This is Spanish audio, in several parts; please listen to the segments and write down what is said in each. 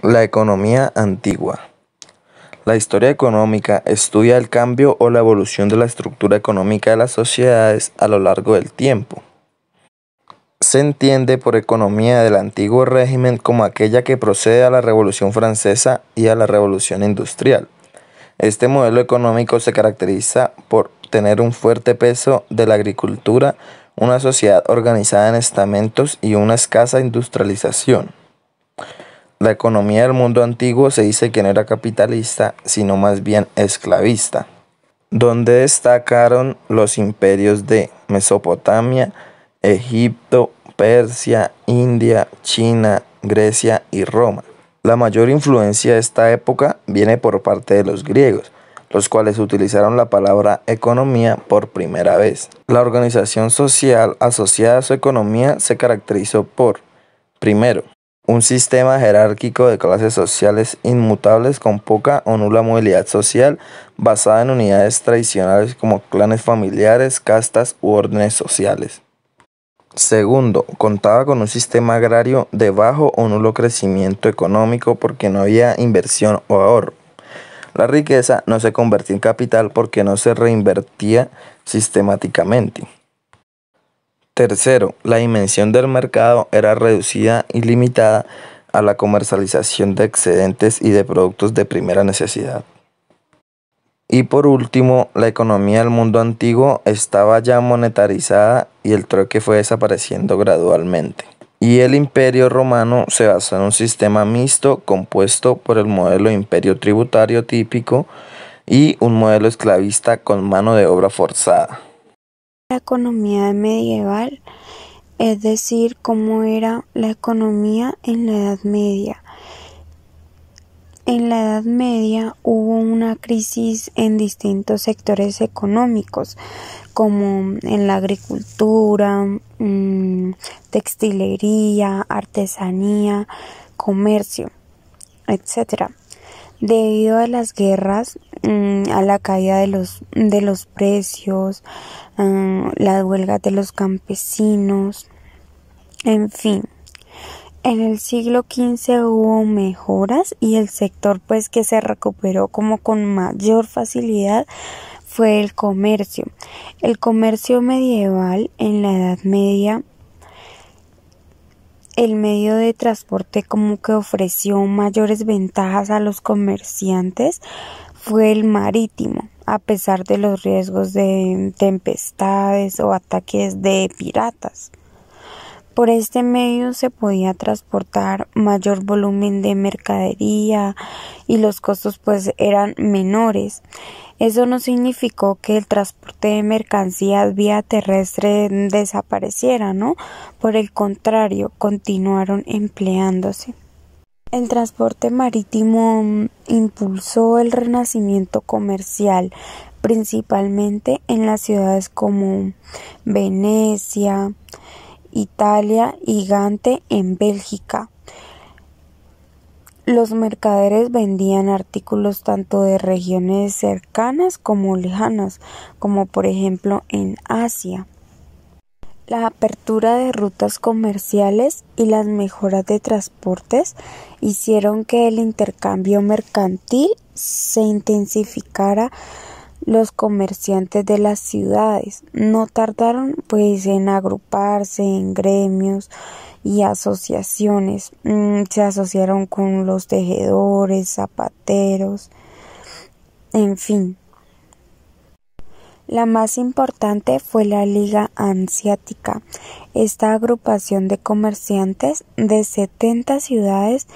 La economía antigua. La historia económica estudia el cambio o la evolución de la estructura económica de las sociedades a lo largo del tiempo. Se entiende por economía del antiguo régimen como aquella que procede a la Revolución Francesa y a la Revolución Industrial. Este modelo económico se caracteriza por tener un fuerte peso de la agricultura, una sociedad organizada en estamentos y una escasa industrialización. La economía del mundo antiguo se dice que no era capitalista, sino más bien esclavista, donde destacaron los imperios de Mesopotamia, Egipto, Persia, India, China, Grecia y Roma. La mayor influencia de esta época viene por parte de los griegos, los cuales utilizaron la palabra economía por primera vez. La organización social asociada a su economía se caracterizó por, primero, un sistema jerárquico de clases sociales inmutables con poca o nula movilidad social basada en unidades tradicionales como clanes familiares, castas u órdenes sociales. Segundo, contaba con un sistema agrario de bajo o nulo crecimiento económico porque no había inversión o ahorro. La riqueza no se convertía en capital porque no se reinvertía sistemáticamente. Tercero, la dimensión del mercado era reducida y limitada a la comercialización de excedentes y de productos de primera necesidad. Y por último, la economía del mundo antiguo estaba ya monetarizada y el trueque fue desapareciendo gradualmente. Y el imperio romano se basó en un sistema mixto compuesto por el modelo de imperio tributario típico y un modelo esclavista con mano de obra forzada. La economía medieval, es decir, cómo era la economía en la Edad Media. En la Edad Media hubo una crisis en distintos sectores económicos, como en la agricultura, textilería, artesanía, comercio, etc. Debido a las guerras, a la caída de los precios, las huelgas de los campesinos, en fin. En el siglo XV hubo mejoras y el sector pues que se recuperó como con mayor facilidad fue el comercio. El comercio medieval en la Edad Media, el medio de transporte como que ofreció mayores ventajas a los comerciantes fue el marítimo, a pesar de los riesgos de tempestades o ataques de piratas. Por este medio se podía transportar mayor volumen de mercadería y los costos pues eran menores. Eso no significó que el transporte de mercancías vía terrestre desapareciera, ¿no? Por el contrario, continuaron empleándose. El transporte marítimo impulsó el renacimiento comercial, principalmente en las ciudades como Venecia, Italia y Gante en Bélgica. Los mercaderes vendían artículos tanto de regiones cercanas como lejanas, como por ejemplo en Asia. La apertura de rutas comerciales y las mejoras de transportes hicieron que el intercambio mercantil se intensificara. Los comerciantes de las ciudades no tardaron pues en agruparse en gremios y asociaciones. Se asociaron con los tejedores, zapateros, en fin. La más importante fue la Liga Hanseática. Esta agrupación de comerciantes de 70 ciudades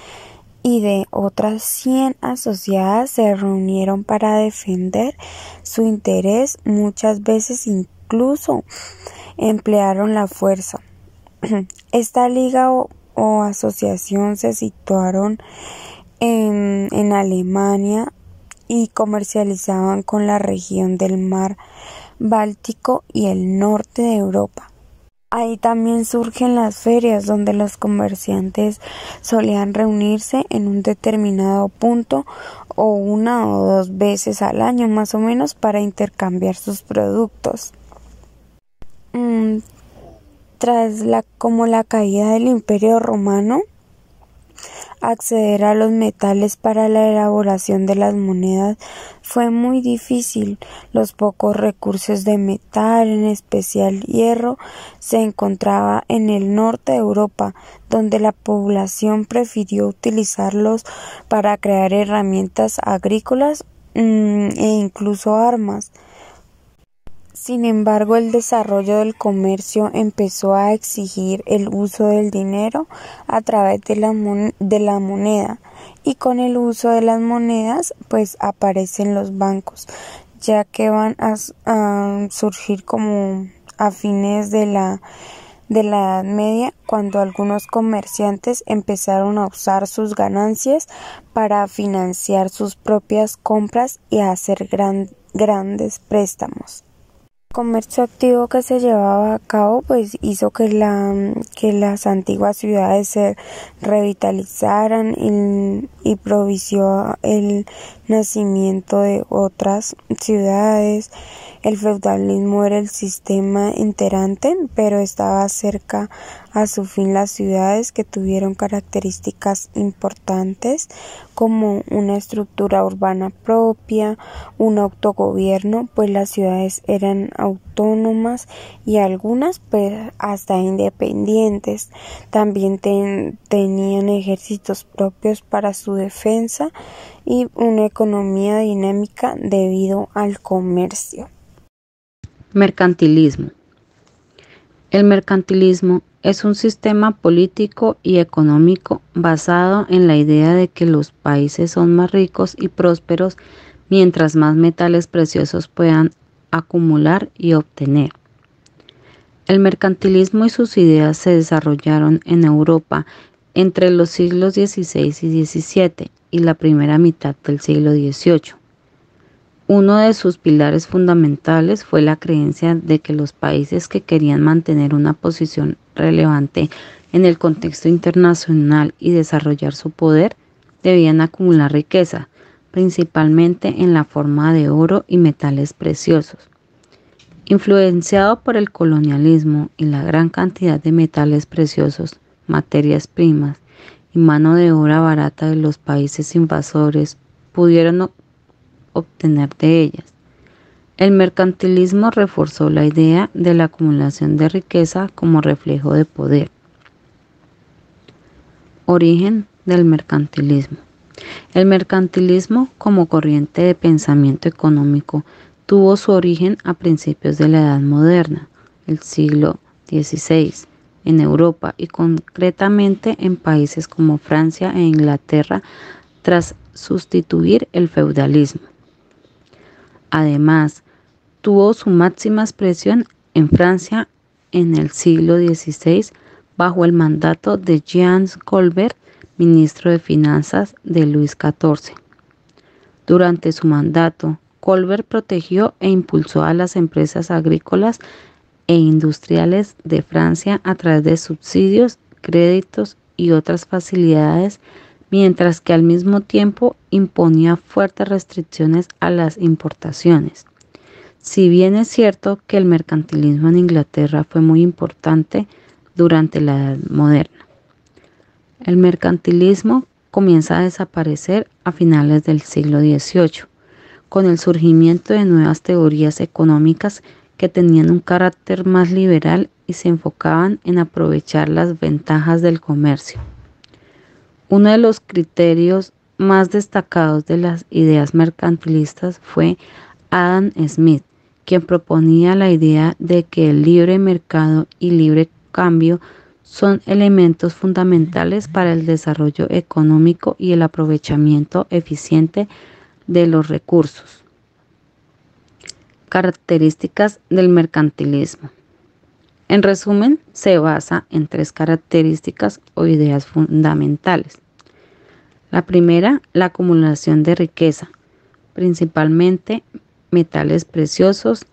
y de otras 100 asociadas se reunieron para defender su interés, muchas veces incluso emplearon la fuerza. Esta liga o asociación se situaron en Alemania y comercializaban con la región del mar Báltico y el norte de Europa. Ahí también surgen las ferias donde los comerciantes solían reunirse en un determinado punto o una o dos veces al año más o menos para intercambiar sus productos. Tras la caída del Imperio Romano, acceder a los metales para la elaboración de las monedas fue muy difícil. Los pocos recursos de metal, en especial hierro, se encontraba en el norte de Europa, donde la población prefirió utilizarlos para crear herramientas agrícolas e incluso armas. Sin embargo, el desarrollo del comercio empezó a exigir el uso del dinero a través de la moneda, y con el uso de las monedas pues aparecen los bancos, ya que van a surgir como a fines de la Edad Media, cuando algunos comerciantes empezaron a usar sus ganancias para financiar sus propias compras y a hacer grandes préstamos. El comercio activo que se llevaba a cabo pues hizo que las antiguas ciudades se revitalizaran y propició el nacimiento de otras ciudades. El feudalismo era el sistema imperante, pero estaba cerca a su fin las ciudades, que tuvieron características importantes como una estructura urbana propia, un autogobierno, pues las ciudades eran autónomas y algunas pues hasta independientes. También tenían ejércitos propios para su defensa y una economía dinámica debido al comercio. Mercantilismo. El mercantilismo es un sistema político y económico basado en la idea de que los países son más ricos y prósperos mientras más metales preciosos puedan acumular y obtener. El mercantilismo y sus ideas se desarrollaron en Europa entre los siglos XVI y XVII y la primera mitad del siglo XVIII. Uno de sus pilares fundamentales fue la creencia de que los países que querían mantener una posición relevante en el contexto internacional y desarrollar su poder debían acumular riqueza, principalmente en la forma de oro y metales preciosos. Influenciado por el colonialismo y la gran cantidad de metales preciosos, materias primas y mano de obra barata de los países invasores pudieron obtener de ellas. El mercantilismo reforzó la idea de la acumulación de riqueza como reflejo de poder. Origen del mercantilismo. El mercantilismo, como corriente de pensamiento económico, tuvo su origen a principios de la Edad Moderna, el siglo XVI, en Europa y concretamente en países como Francia e Inglaterra, tras sustituir el feudalismo. Además, tuvo su máxima expresión en Francia en el siglo XVI bajo el mandato de Jean Colbert, ministro de Finanzas de Luis XIV. Durante su mandato, Colbert protegió e impulsó a las empresas agrícolas e industriales de Francia a través de subsidios, créditos y otras facilidades, mientras que al mismo tiempo imponía fuertes restricciones a las importaciones. Si bien es cierto que el mercantilismo en Inglaterra fue muy importante durante la Edad Moderna, el mercantilismo comienza a desaparecer a finales del siglo XVIII, con el surgimiento de nuevas teorías económicas que tenían un carácter más liberal y se enfocaban en aprovechar las ventajas del comercio. Uno de los criterios más destacados de las ideas mercantilistas fue Adam Smith, quien proponía la idea de que el libre mercado y libre cambio son elementos fundamentales para el desarrollo económico y el aprovechamiento eficiente de los recursos. Características del mercantilismo. En resumen, se basa en tres características o ideas fundamentales. La primera, la acumulación de riqueza, principalmente metales preciosos,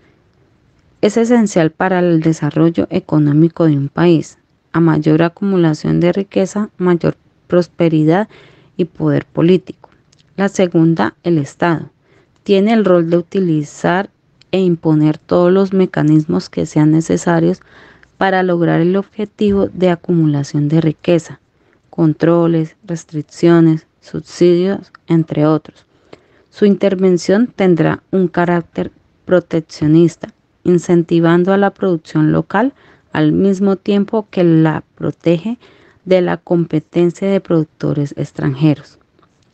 es esencial para el desarrollo económico de un país. A mayor acumulación de riqueza, mayor prosperidad y poder político. La segunda, el Estado, tiene el rol de utilizar e imponer todos los mecanismos que sean necesarios para lograr el objetivo de acumulación de riqueza, controles, restricciones, subsidios, entre otros. Su intervención tendrá un carácter proteccionista, incentivando a la producción local al mismo tiempo que la protege de la competencia de productores extranjeros.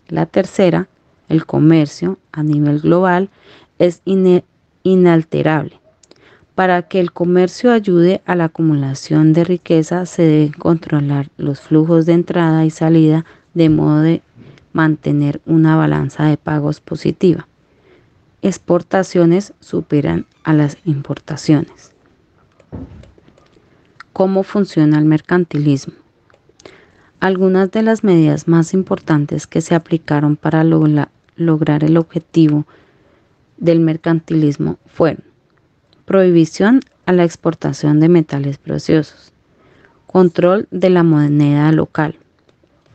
La tercera, el comercio a nivel global, es inalterable. Para que el comercio ayude a la acumulación de riqueza, se deben controlar los flujos de entrada y salida de modo de mantener una balanza de pagos positiva. Exportaciones superan a las importaciones. ¿Cómo funciona el mercantilismo? Algunas de las medidas más importantes que se aplicaron para lograr el objetivo del mercantilismo fueron: prohibición a la exportación de metales preciosos, control de la moneda local,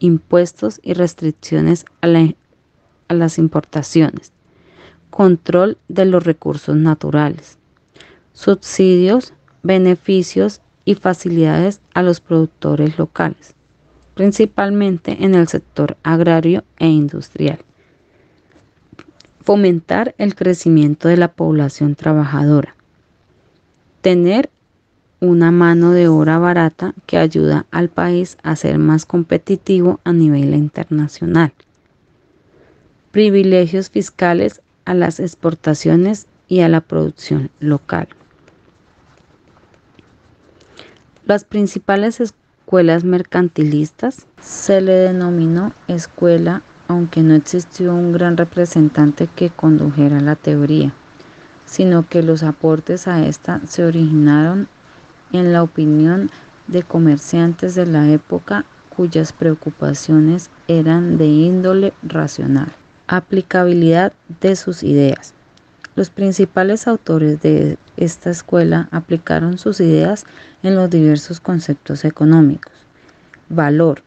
impuestos y restricciones a las importaciones, control de los recursos naturales, subsidios, beneficios y facilidades a los productores locales, principalmente en el sector agrario e industrial. Fomentar el crecimiento de la población trabajadora. Tener una mano de obra barata que ayuda al país a ser más competitivo a nivel internacional. Privilegios fiscales a las exportaciones y a la producción local. Las principales escuelas mercantilistas se le denominó escuela, aunque no existió un gran representante que condujera la teoría, sino que los aportes a esta se originaron en la opinión de comerciantes de la época cuyas preocupaciones eran de índole racional. Aplicabilidad de sus ideas. Los principales autores de esta escuela aplicaron sus ideas en los diversos conceptos económicos. Valor,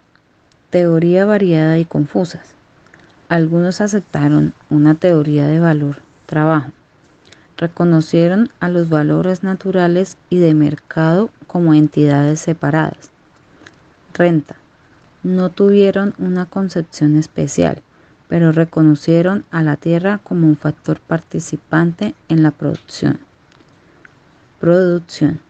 teoría variada y confusas. Algunos aceptaron una teoría de valor, trabajo. Reconocieron a los valores naturales y de mercado como entidades separadas. Renta. No tuvieron una concepción especial, pero reconocieron a la tierra como un factor participante en la producción. Producción.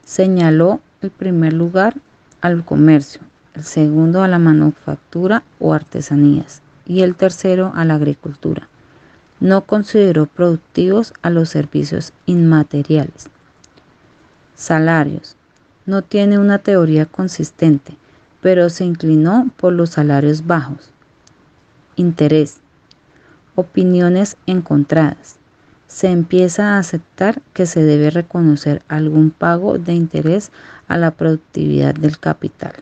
Señaló el primer lugar al comercio, el segundo a la manufactura o artesanías y el tercero a la agricultura. No consideró productivos a los servicios inmateriales. Salarios. No tiene una teoría consistente, pero se inclinó por los salarios bajos. Interés. Opiniones encontradas. Se empieza a aceptar que se debe reconocer algún pago de interés a la productividad del capital.